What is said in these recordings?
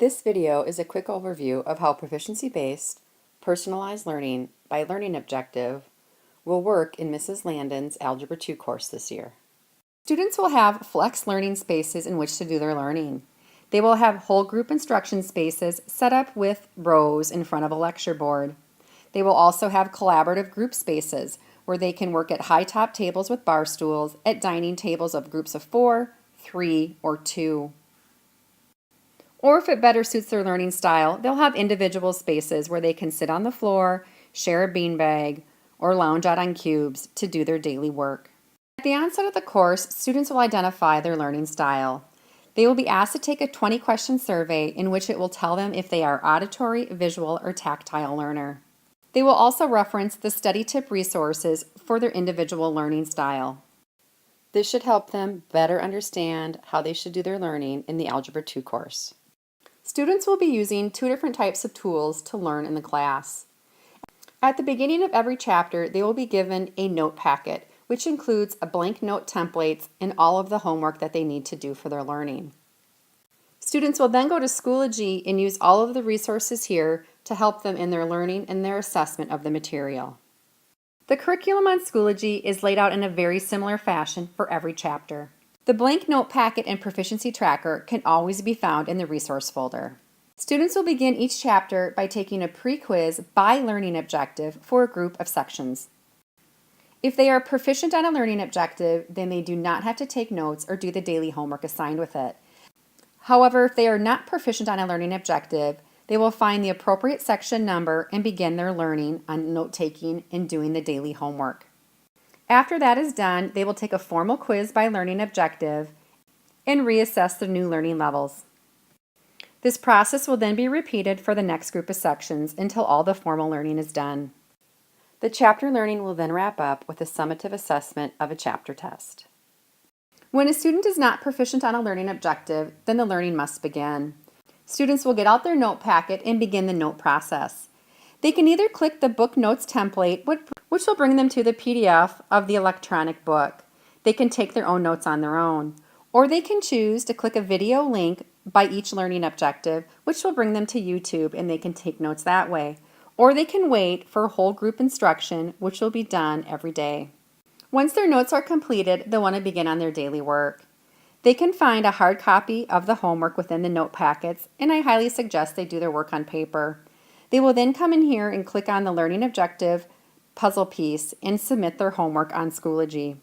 This video is a quick overview of how proficiency-based, personalized learning by learning objective will work in Mrs. Landon's Algebra 2 course this year. Students will have flex learning spaces in which to do their learning. They will have whole group instruction spaces set up with rows in front of a lecture board. They will also have collaborative group spaces where they can work at high top tables with bar stools at dining tables of groups of 4, 3, or 2. Or if it better suits their learning style, they'll have individual spaces where they can sit on the floor, share a beanbag, or lounge out on cubes to do their daily work. At the onset of the course, students will identify their learning style. They will be asked to take a 20-question survey in which it will tell them if they are auditory, visual, or tactile learner. They will also reference the study tip resources for their individual learning style. This should help them better understand how they should do their learning in the Algebra 2 course. Students will be using two different types of tools to learn in the class. At the beginning of every chapter, they will be given a note packet, which includes a blank note templates and all of the homework that they need to do for their learning. Students will then go to Schoology and use all of the resources here to help them in their learning and their assessment of the material. The curriculum on Schoology is laid out in a very similar fashion for every chapter. The blank note packet and proficiency tracker can always be found in the resource folder. Students will begin each chapter by taking a pre-quiz by learning objective for a group of sections. If they are proficient on a learning objective, then they do not have to take notes or do the daily homework assigned with it. However, if they are not proficient on a learning objective, they will find the appropriate section number and begin their learning on note-taking and doing the daily homework. After that is done, they will take a formal quiz by learning objective and reassess their new learning levels. This process will then be repeated for the next group of sections until all the formal learning is done. The chapter learning will then wrap up with a summative assessment of a chapter test. When a student is not proficient on a learning objective, then the learning must begin. Students will get out their note packet and begin the note process. They can either click the book notes template, which will bring them to the PDF of the electronic book. They can take their own notes on their own. Or they can choose to click a video link by each learning objective, which will bring them to YouTube and they can take notes that way. Or they can wait for whole group instruction, which will be done every day. Once their notes are completed, they'll want to begin on their daily work. They can find a hard copy of the homework within the note packets, and I highly suggest they do their work on paper. They will then come in here and click on the learning objective puzzle piece and submit their homework on Schoology.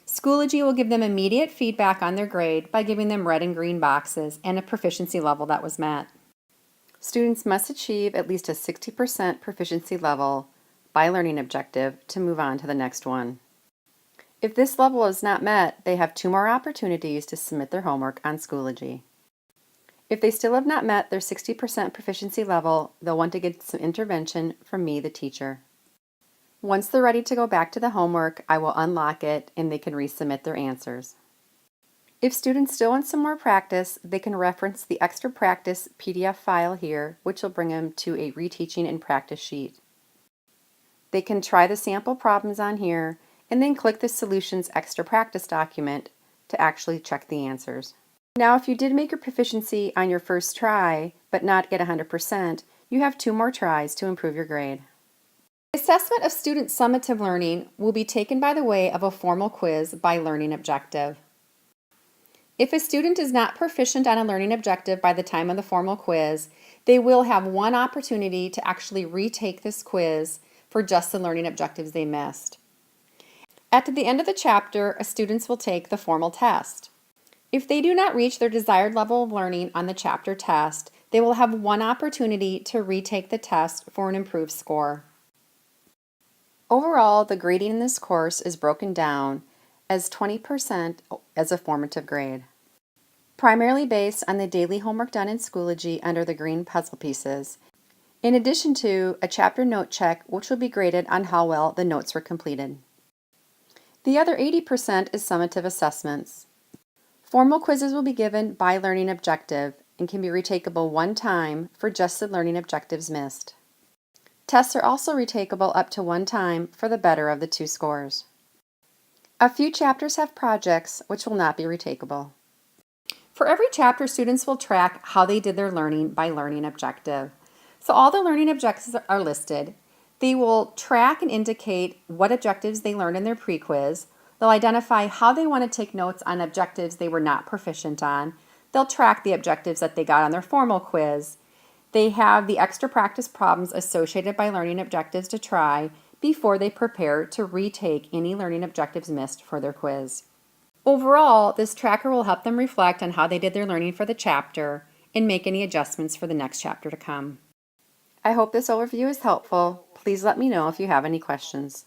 Schoology will give them immediate feedback on their grade by giving them red and green boxes and a proficiency level that was met. Students must achieve at least a 60% proficiency level by learning objective to move on to the next one. If this level is not met, they have 2 more opportunities to submit their homework on Schoology. If they still have not met their 60% proficiency level, they'll want to get some intervention from me, the teacher. Once they're ready to go back to the homework, I will unlock it and they can resubmit their answers. If students still want some more practice, they can reference the extra practice PDF file here, which will bring them to a reteaching and practice sheet. They can try the sample problems on here and then click the solutions extra practice document to actually check the answers. Now, if you did make your proficiency on your first try, but not get 100%, you have 2 more tries to improve your grade. The assessment of student summative learning will be taken by the way of a formal quiz by learning objective. If a student is not proficient on a learning objective by the time of the formal quiz, they will have 1 opportunity to actually retake this quiz for just the learning objectives they missed. At the end of the chapter, students will take the formal test. If they do not reach their desired level of learning on the chapter test, they will have 1 opportunity to retake the test for an improved score. Overall, the grading in this course is broken down as 20% as a formative grade, primarily based on the daily homework done in Schoology under the green puzzle pieces, in addition to a chapter note check which will be graded on how well the notes were completed. The other 80% is summative assessments. Formal quizzes will be given by learning objective and can be retakeable 1 time for just the learning objectives missed. Tests are also retakeable up to 1 time for the better of the 2 scores. A few chapters have projects which will not be retakeable. For every chapter, students will track how they did their learning by learning objective. So all the learning objectives are listed. They will track and indicate what objectives they learned in their pre-quiz. They'll identify how they want to take notes on objectives they were not proficient on. They'll track the objectives that they got on their formal quiz. They have the extra practice problems associated by learning objectives to try before they prepare to retake any learning objectives missed for their quiz. Overall, this tracker will help them reflect on how they did their learning for the chapter and make any adjustments for the next chapter to come. I hope this overview is helpful. Please let me know if you have any questions.